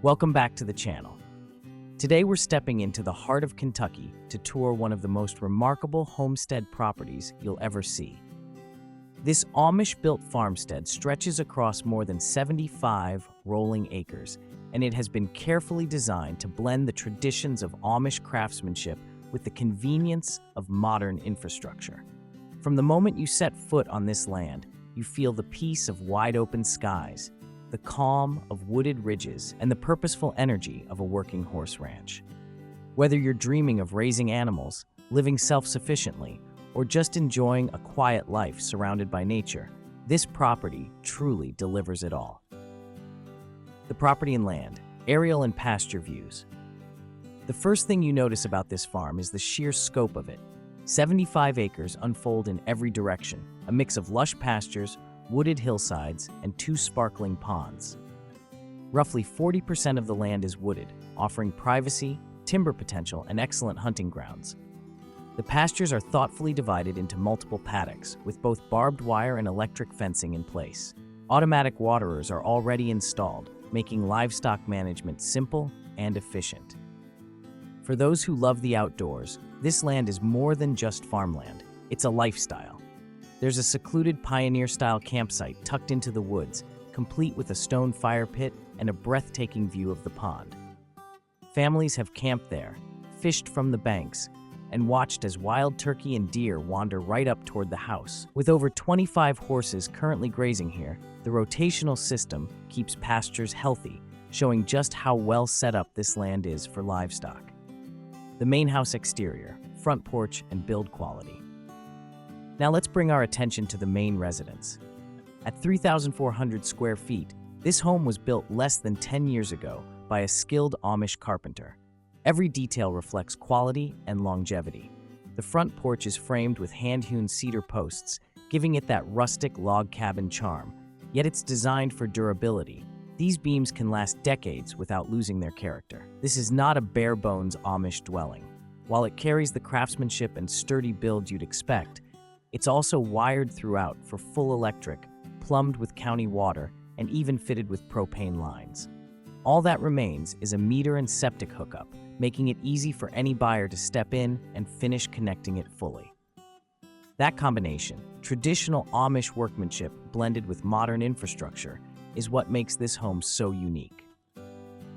Welcome back to the channel. Today we're stepping into the heart of Kentucky to tour one of the most remarkable homestead properties you'll ever see. This Amish-built farmstead stretches across more than 75 rolling acres, and it has been carefully designed to blend the traditions of Amish craftsmanship with the convenience of modern infrastructure. From the moment you set foot on this land, you feel the peace of wide-open skies, the calm of wooded ridges, and the purposeful energy of a working horse ranch. Whether you're dreaming of raising animals, living self-sufficiently, or just enjoying a quiet life surrounded by nature, this property truly delivers it all. The property and land, aerial and pasture views. The first thing you notice about this farm is the sheer scope of it. 75 acres unfold in every direction, a mix of lush pastures, wooded hillsides, and 2 sparkling ponds. Roughly 40% of the land is wooded, offering privacy, timber potential, and excellent hunting grounds. The pastures are thoughtfully divided into multiple paddocks, with both barbed wire and electric fencing in place. Automatic waterers are already installed, making livestock management simple and efficient. For those who love the outdoors, this land is more than just farmland. It's a lifestyle. There's a secluded pioneer-style campsite tucked into the woods, complete with a stone fire pit and a breathtaking view of the pond. Families have camped there, fished from the banks, and watched as wild turkey and deer wander right up toward the house. With over 25 horses currently grazing here, the rotational system keeps pastures healthy, showing just how well set up this land is for livestock. The main house exterior, front porch, and build quality. Now let's bring our attention to the main residence. At 3,400 square feet, this home was built less than 10 years ago by a skilled Amish carpenter. Every detail reflects quality and longevity. The front porch is framed with hand-hewn cedar posts, giving it that rustic log cabin charm, yet it's designed for durability. These beams can last decades without losing their character. This is not a bare-bones Amish dwelling. While it carries the craftsmanship and sturdy build you'd expect, it's also wired throughout for full electric, plumbed with county water, and even fitted with propane lines. All that remains is a meter and septic hookup, making it easy for any buyer to step in and finish connecting it fully. That combination, traditional Amish workmanship blended with modern infrastructure, is what makes this home so unique.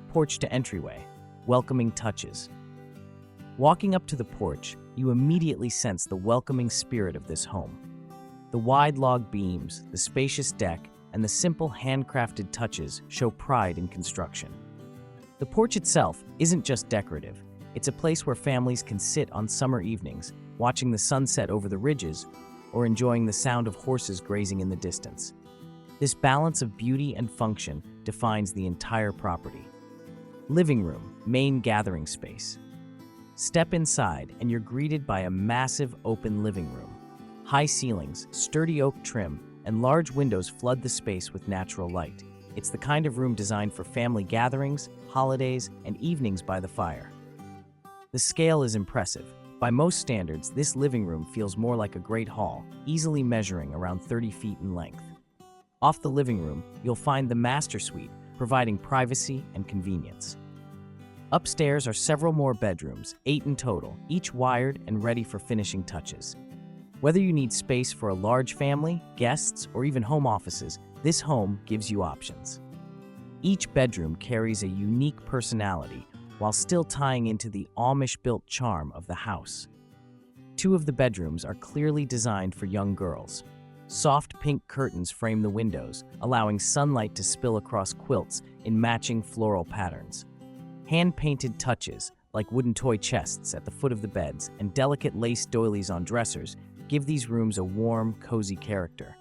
Porch to entryway, welcoming touches. Walking up to the porch, you immediately sense the welcoming spirit of this home. The wide log beams, the spacious deck, and the simple handcrafted touches show pride in construction. The porch itself isn't just decorative. It's a place where families can sit on summer evenings, watching the sunset over the ridges, or enjoying the sound of horses grazing in the distance. This balance of beauty and function defines the entire property. Living room, main gathering space. Step inside and you're greeted by a massive open living room. High ceilings, sturdy oak trim, and large windows flood the space with natural light. It's the kind of room designed for family gatherings, holidays, and evenings by the fire. The scale is impressive. By most standards, this living room feels more like a great hall, easily measuring around 30 feet in length. Off the living room, you'll find the master suite, providing privacy and convenience. Upstairs are several more bedrooms, 8 in total, each wired and ready for finishing touches. Whether you need space for a large family, guests, or even home offices, this home gives you options. Each bedroom carries a unique personality while still tying into the Amish-built charm of the house. 2 of the bedrooms are clearly designed for young girls. Soft pink curtains frame the windows, allowing sunlight to spill across quilts in matching floral patterns. Hand-painted touches, like wooden toy chests at the foot of the beds and delicate lace doilies on dressers, give these rooms a warm, cozy character.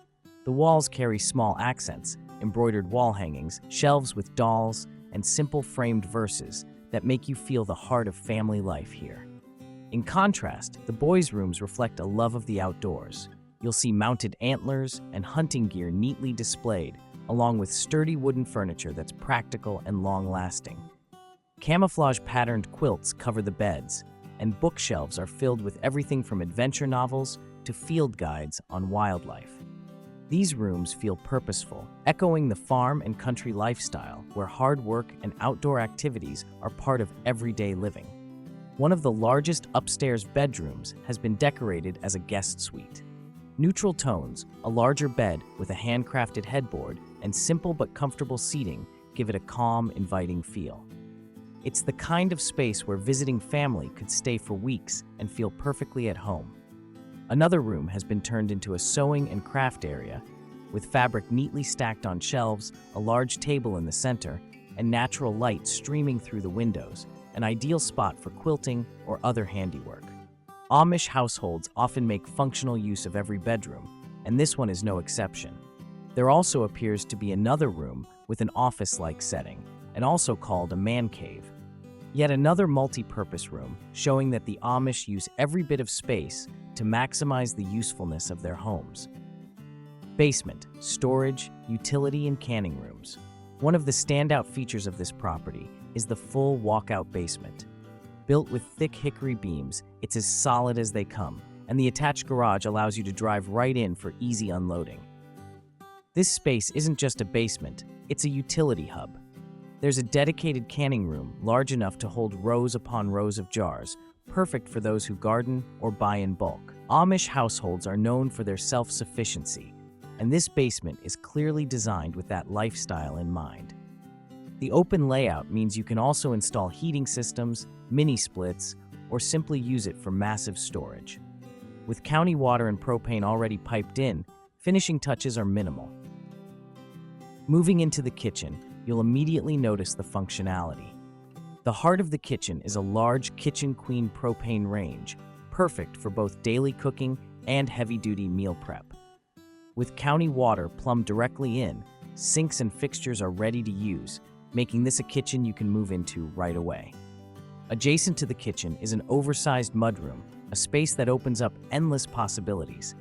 The walls carry small accents, embroidered wall hangings, shelves with dolls, and simple framed verses that make you feel the heart of family life here. In contrast, the boys' rooms reflect a love of the outdoors. You'll see mounted antlers and hunting gear neatly displayed, along with sturdy wooden furniture that's practical and long-lasting. Camouflage-patterned quilts cover the beds, and bookshelves are filled with everything from adventure novels to field guides on wildlife. These rooms feel purposeful, echoing the farm and country lifestyle where hard work and outdoor activities are part of everyday living. One of the largest upstairs bedrooms has been decorated as a guest suite. Neutral tones, a larger bed with a handcrafted headboard, and simple but comfortable seating give it a calm, inviting feel. It's the kind of space where visiting family could stay for weeks and feel perfectly at home. Another room has been turned into a sewing and craft area, with fabric neatly stacked on shelves, a large table in the center, and natural light streaming through the windows, an ideal spot for quilting or other handiwork. Amish households often make functional use of every bedroom, and this one is no exception. There also appears to be another room with an office-like setting, and also called a man cave. Yet another multi-purpose room, showing that the Amish use every bit of space to maximize the usefulness of their homes. Basement, storage, utility, and canning rooms. One of the standout features of this property is the full walkout basement. Built with thick hickory beams, it's as solid as they come, and the attached garage allows you to drive right in for easy unloading. This space isn't just a basement, it's a utility hub. There's a dedicated canning room large enough to hold rows upon rows of jars, perfect for those who garden or buy in bulk. Amish households are known for their self-sufficiency, and this basement is clearly designed with that lifestyle in mind. The open layout means you can also install heating systems, mini splits, or simply use it for massive storage. With county water and propane already piped in, finishing touches are minimal. Moving into the kitchen, you'll immediately notice the functionality. The heart of the kitchen is a large Kitchen Queen propane range, perfect for both daily cooking and heavy-duty meal prep. With county water plumbed directly in, sinks and fixtures are ready to use, making this a kitchen you can move into right away. Adjacent to the kitchen is an oversized mudroom, a space that opens up endless possibilities.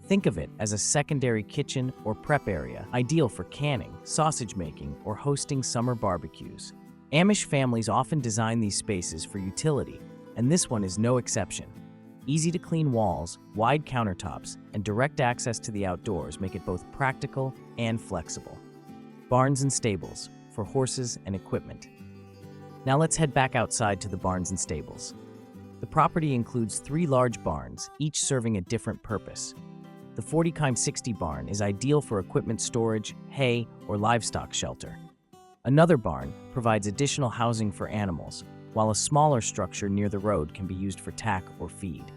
Think of it as a secondary kitchen or prep area, ideal for canning, sausage making, or hosting summer barbecues. Amish families often design these spaces for utility, and this one is no exception. Easy-to-clean walls, wide countertops, and direct access to the outdoors make it both practical and flexible. Barns and stables for horses and equipment. Now let's head back outside to the barns and stables. The property includes 3 large barns, each serving a different purpose. The 40x60 barn is ideal for equipment storage, hay, or livestock shelter. Another barn provides additional housing for animals, while a smaller structure near the road can be used for tack or feed.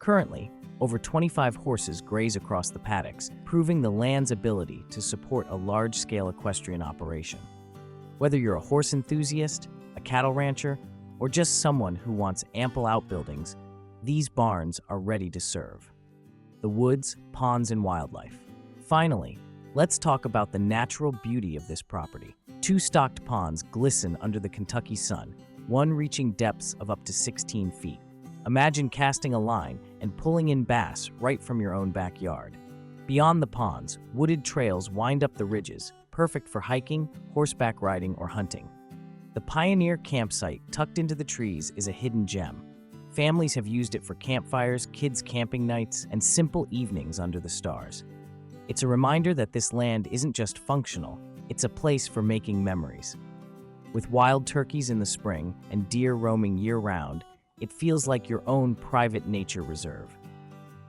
Currently, over 25 horses graze across the paddocks, proving the land's ability to support a large-scale equestrian operation. Whether you're a horse enthusiast, a cattle rancher, or just someone who wants ample outbuildings, these barns are ready to serve. The woods, ponds, and wildlife. Finally, let's talk about the natural beauty of this property. 2 stocked ponds glisten under the Kentucky sun, one reaching depths of up to 16 feet. Imagine casting a line and pulling in bass right from your own backyard. Beyond the ponds, wooded trails wind up the ridges, perfect for hiking, horseback riding, or hunting. The Pioneer campsite tucked into the trees is a hidden gem. Families have used it for campfires, kids' camping nights, and simple evenings under the stars. It's a reminder that this land isn't just functional, it's a place for making memories. With wild turkeys in the spring and deer roaming year-round, it feels like your own private nature reserve.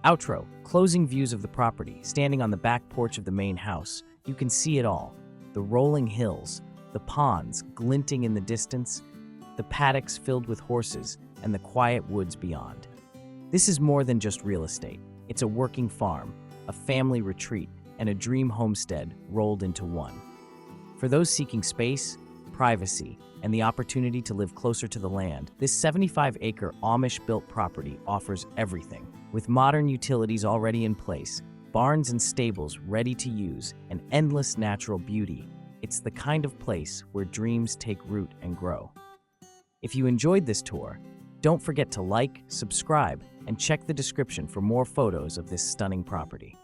Outro, closing views of the property. Standing on the back porch of the main house, you can see it all. The rolling hills, the ponds glinting in the distance, the paddocks filled with horses, and the quiet woods beyond. This is more than just real estate. It's a working farm, a family retreat, and a dream homestead rolled into one. For those seeking space, privacy, and the opportunity to live closer to the land, this 75-acre Amish-built property offers everything. With modern utilities already in place, barns and stables ready to use, and endless natural beauty, it's the kind of place where dreams take root and grow. If you enjoyed this tour, don't forget to like, subscribe, and check the description for more photos of this stunning property.